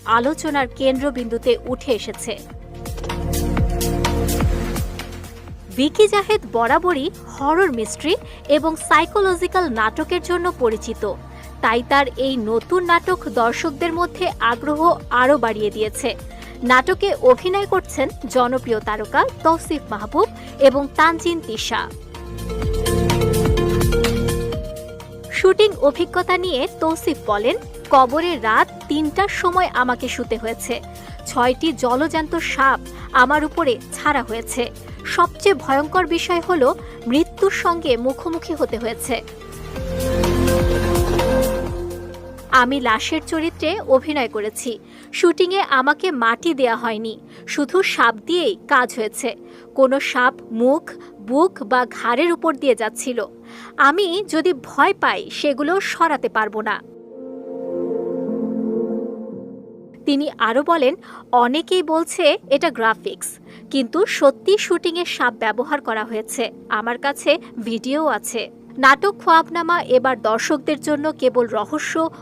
আলোচনার কেন্দ্রবিন্দুতে উঠে এসেছে। ভিকি জাহেদ বরাবরই হরর মিস্ট্রি এবং সাইকোলজিক্যাল নাটকের জন্য পরিচিত, তাই তার এই নতুন নাটক দর্শকদের মধ্যে আগ্রহ আরও বাড়িয়ে দিয়েছে। নাটকে অভিনয় করছেন জনপ্রিয় তারকা তৌসিফ মাহবুব এবং তানজিন তিশা। শুটিং অভিজ্ঞতা নিয়ে তৌসিফ বলেন, কবরের রাত ৩টার সময় আমাকে শুতে হয়েছে। ৬টি জলজ্যান্ত সাপ আমার উপরে ছাড়া হয়েছে। সবচেয়ে ভয়ঙ্কর বিষয় হলো মৃত্যুর সঙ্গে মুখোমুখি হতে হয়েছে। আমি লাশের চরিত্রে অভিনয় করেছি। শুটিংয়ে আমাকে মাটি দেয়া হয়নি, শুধু সাপ দিয়েই কাজ হয়েছে। কোনো সাপ মুখ, বুক বা ঘাড়ের উপর দিয়ে যাচ্ছিল। আমি যদি ভয় পাই সেগুলো সরাতে পারবো না। তিনি আরও বলেন, অনেকেই বলছে এটা গ্রাফিক্স, কিন্তু সত্যি শুটিংয়ে সাপ ব্যবহার করা হয়েছে। আমার কাছে ভিডিও আছে। নাটক খোয়াবনামা এবার দর্শকদের জন্য কেবল রহস্য